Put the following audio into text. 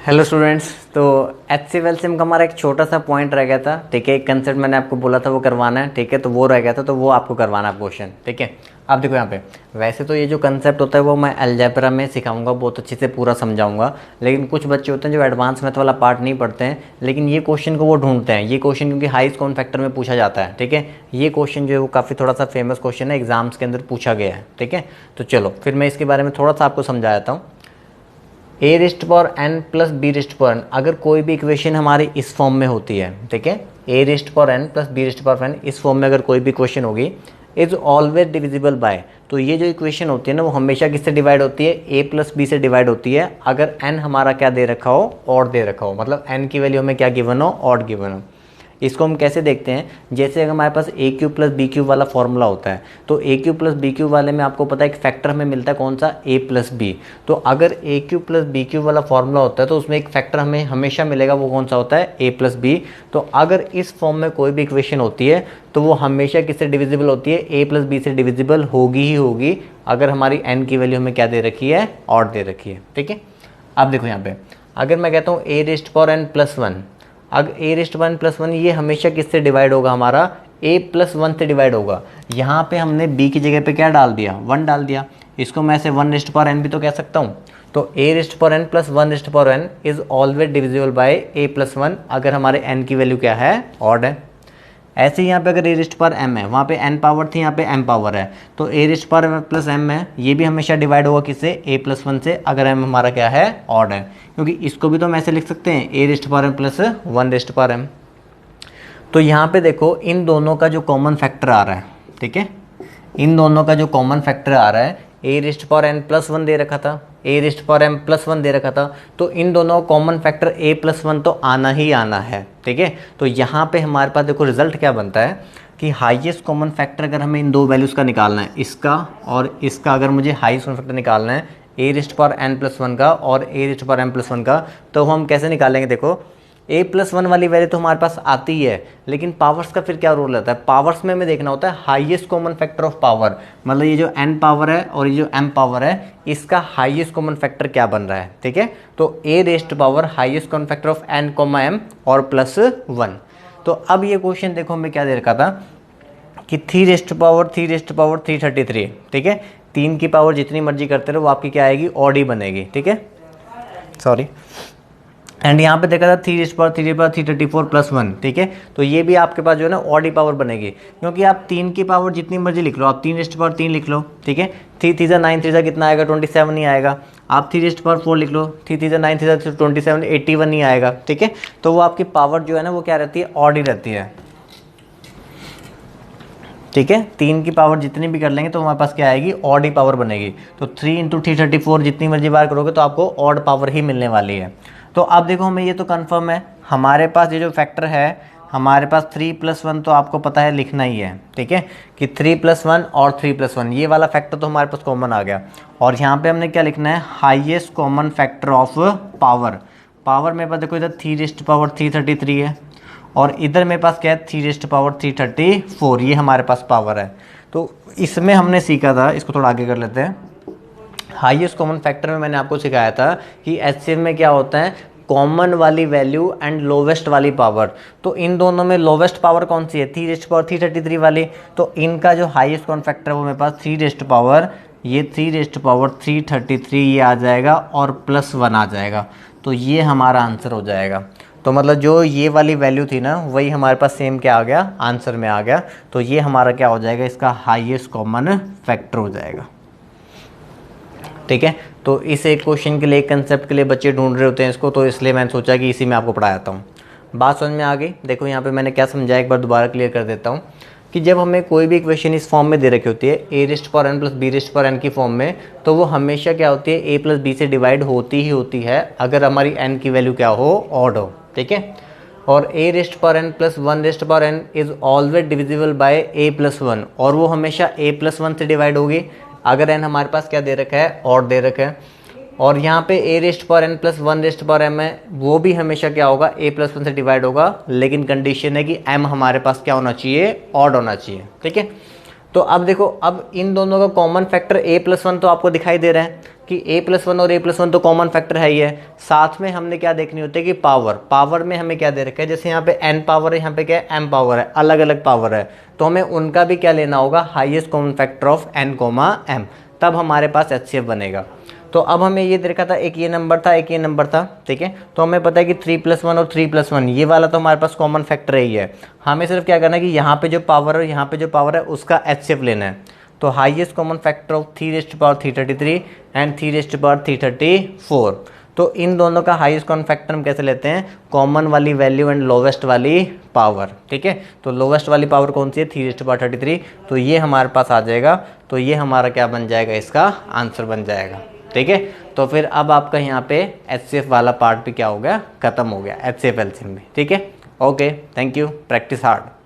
Hello students. तो HCl का हमारा एक छोटा सा पॉइंट रह गया था। ठीक है, एक कंसेप्ट मैंने आपको बोला था वो करवाना है। ठीक है, तो वो रह गया था, तो वो आपको करवाना है क्वेश्चन। ठीक है, अब देखो यहाँ पे वैसे तो ये जो कंसेप्ट होता है वो मैं अलजेब्रा में सिखाऊंगा, बहुत अच्छे से पूरा समझाऊंगा। लेकिन कुछ बच्चे होते हैं जो एडवांस मैथ वाला पार्ट नहीं पढ़ते हैं, लेकिन ये क्वेश्चन को वो ढूंढते हैं। ये क्वेश्चन क्योंकि हाईएस्ट कॉमन फैक्टर में पूछा जाता है। ठीक है, ये क्वेश्चन जो है वो काफ़ी थोड़ा सा फेमस क्वेश्चन है, एग्जाम्स के अंदर पूछा गया है। ठीक है, तो चलो फिर मैं इसके बारे में थोड़ा सा आपको समझा देता हूँ। A raised power n plus b raised power n, अगर कोई भी इक्वेशन हमारी इस फॉर्म में होती है, ठीक है, a raised power n plus b raised power n, इस फॉर्म में अगर कोई भी इक्वेशन होगी, इज ऑलवेज डिविजिबल बाय, तो ये जो इक्वेशन होती है ना वो हमेशा किससे डिवाइड होती है? ए प्लस बी से डिवाइड होती है, अगर एन हमारा क्या दे रखा हो? ऑड दे रखा हो, मतलब एन की वैल्यू हमें क्या गिवन हो? ऑड गिवन हो। इसको हम कैसे देखते हैं? जैसे अगर हमारे पास ए क्यूब प्लस बी क्यूब वाला फॉर्मूला होता है, तो ए क्यूब प्लस बी क्यूब वाले में आपको पता है एक फैक्टर हमें मिलता है, कौन सा? ए प्लस बी। तो अगर ए क्यूब प्लस बी क्यूब वाला फॉर्मूला होता है तो उसमें एक फैक्टर हमें हमेशा मिलेगा, वो कौन सा होता है? A plus B. तो अगर इस फॉर्म में कोई भी इक्वेशन होती है तो वो हमेशा किससे डिविजिबल होती है? ए प्लस बी से डिविजिबल होगी ही होगी, अगर हमारी एन की वैल्यू हमें क्या दे रखी है? ऑड दे रखी है। ठीक है, अब देखो यहाँ पे अगर मैं कहता हूँ a raised power n plus one, अगर a raised one plus one, ये हमेशा किससे डिवाइड होगा? हमारा ए प्लस वन से डिवाइड होगा। यहाँ पे हमने बी की जगह पे क्या डाल दिया? वन डाल दिया। इसको मैं ऐसे वन रेस्ट पावर एन भी तो कह सकता हूँ। तो a raised power n plus one raised power n is always divisible by a plus one, अगर हमारे एन की वैल्यू क्या है? ऑड है। ऐसे ही यहाँ पे अगर ए रिस्ट पावर एम है, वहाँ पे एन पावर थी, यहाँ पे एम पावर है, तो ए रिस्ट पावर प्लस एम है, ये भी हमेशा डिवाइड होगा किससे? ए प्लस वन से, अगर एम हमारा क्या है? ऑड है। क्योंकि इसको भी तो हम ऐसे लिख सकते हैं, a raised power m plus one raised power m. तो यहाँ पे देखो इन दोनों का जो कॉमन फैक्टर आ रहा है, ठीक है, इन दोनों का जो कॉमन फैक्टर आ रहा है, a raised power n plus one दे रखा था, a raised power m plus one दे रखा था, तो इन दोनों common factor a plus one तो आना ही आना है। ठीक है, तो यहाँ पे हमारे पास देखो रिजल्ट क्या बनता है कि हाईएस्ट कॉमन फैक्टर अगर हमें इन दो वैल्यूज़ का निकालना है, इसका और इसका, अगर मुझे हाईएस्ट कॉमन फैक्टर निकालना है a raised power n plus one का और a raised power m plus one का, तो हम कैसे निकालेंगे? देखो ए प्लस वन वाली वैल्यू तो हमारे पास आती ही है, लेकिन पावर्स का फिर क्या रोल रहता है? पावर्स में हमें देखना होता है highest common factor of power, मतलब ये जो एन पावर है और ये जो एम पावर है, इसका हाईएस्ट कॉमन फैक्टर क्या बन रहा है? ठीक है, तो a raised power highest common factor of n comma m और प्लस वन। तो अब ये क्वेश्चन देखो हमें क्या दे रखा था कि थ्री रेस्ट पावर 333। ठीक है, तीन की पावर जितनी मर्जी करते रहो वो आपकी क्या आएगी? ऑड ही बनेगी। ठीक है, सॉरी, एंड यहाँ पे देखा था three raised power 334 plus one. ठीक है, तो ये भी आपके पास जो है ना ऑड ही पावर बनेगी, क्योंकि आप तीन की पावर जितनी मर्जी लिख लो, आप तीन रेस्ट पावर तीन लिख लो। ठीक है, थ्री थ्री सा नाइन, थ्री सा कितना आएगा? 27 ही आएगा। आप थ्री रेस्ट पावर फोर लिख लो, थ्री थ्री सा नाइन, थ्री सा 27, 81 ही आएगा। ठीक है, तो वो आपकी पावर जो है ना वो क्या रहती है? ऑड ही रहती है। ठीक है, तीन की पावर जितनी भी कर लेंगे तो हमारे पास क्या आएगी? ऑड ही पावर बनेगी। तो 3 इंटू 334 जितनी मर्जी बार करोगे तो आपको ऑड पावर ही मिलने वाली है। तो अब देखो हमें ये तो कंफर्म है, हमारे पास ये जो फैक्टर है, हमारे पास 3 प्लस वन तो आपको पता है लिखना ही है। ठीक है, कि 3 प्लस वन और 3 प्लस वन, ये वाला फैक्टर तो हमारे पास कॉमन आ गया। और यहाँ पे हमने क्या लिखना है? Highest common factor of power. Power मेरे पास देखो इधर 3 रेस्ट पावर 333 है, और इधर मेरे पास क्या है? 3 रेस्ट पावर 334, ये हमारे पास पावर है। तो इसमें हमने सीखा था, इसको थोड़ा आगे कर लेते हैं। हाईएस्ट कॉमन फैक्टर में मैंने आपको सिखाया था कि एचसीएफ में क्या होता है? कॉमन वाली वैल्यू एंड लोवेस्ट वाली पावर। तो इन दोनों में लोवेस्ट पावर कौन सी है? 3 रेस्ट पावर 333 वाली। तो इनका जो हाईएस्ट कॉमन फैक्टर है वो मेरे पास 3 रेस्ट पावर, ये 3 रेस्ट पावर 333 ये आ जाएगा और प्लस वन आ जाएगा। तो ये हमारा आंसर हो जाएगा। तो मतलब जो ये वाली वैल्यू थी ना वही हमारे पास सेम क्या आ गया? आंसर में आ गया। तो ये हमारा क्या हो जाएगा? इसका हाईएस्ट कॉमन फैक्टर हो जाएगा। ठीक है, तो इस एक क्वेश्चन के लिए, एक कंसेप्ट के लिए बच्चे ढूंढ रहे होते हैं इसको, तो इसलिए मैंने सोचा कि इसी में आपको पढ़ाता हूँ। बात समझ में आ गई? देखो यहाँ पे मैंने क्या समझाया, एक बार दोबारा क्लियर कर देता हूँ कि जब हमें कोई भी इक्वेशन इस फॉर्म में दे रखी होती है, a raised power n plus b raised power n की फॉर्म में, तो वो हमेशा क्या होती है? ए प्लस बी से डिवाइड होती ही होती है, अगर हमारी एन की वैल्यू क्या हो? ऑड हो। ठीक है, और a raised power n plus one raised power n is always divisible by a plus one, और वो हमेशा ए प्लस वन से डिवाइड होगी, अगर एन हमारे पास क्या दे रखा है? ऑड दे रखा है। और यहाँ पे a raised power n plus one raised power m है, वो भी हमेशा क्या होगा? ए प्लस वन से डिवाइड होगा, लेकिन कंडीशन है कि एम हमारे पास क्या होना चाहिए? ऑड होना चाहिए। ठीक है, तो अब देखो, अब इन दोनों का कॉमन फैक्टर a+1 तो आपको दिखाई दे रहा है कि a+1 और a+1 तो कॉमन फैक्टर है ही है। साथ में हमने क्या देखनी होती है कि पावर में हमें क्या दे रखा है, जैसे यहाँ पे n पावर है, यहाँ पे क्या है m पावर है, अलग अलग पावर है, तो हमें उनका भी क्या लेना होगा, highest common factor of n, m, तब हमारे पास HCF बनेगा। तो अब हमें ये देखा था, एक ये नंबर था, एक ये नंबर था, ठीक है। तो हमें पता है कि 3+1 और 3+1 ये वाला तो हमारे पास कॉमन फैक्टर ही है। हमें सिर्फ क्या करना है कि यहाँ पे जो पावर है, यहाँ पे जो पावर है, उसका HCF लेना है। तो highest common factor of 3⁻333 and 3⁻334, तो इन दोनों का हाईएस्ट कॉमन फैक्टर हम कैसे लेते हैं, कॉमन वाली वैल्यू एंड लोवेस्ट वाली पावर, ठीक है। तो लोवेस्ट वाली पावर कौन सी है, 3⁻33, तो ये हमारे पास आ जाएगा। तो ये हमारा क्या बन जाएगा, इसका आंसर बन जाएगा, ठीक है। तो फिर अब आपका यहाँ पे HCF वाला पार्ट भी क्या हो गया, खत्म हो गया, HCF एलसीएम में, ठीक है। Okay, thank you, practice hard.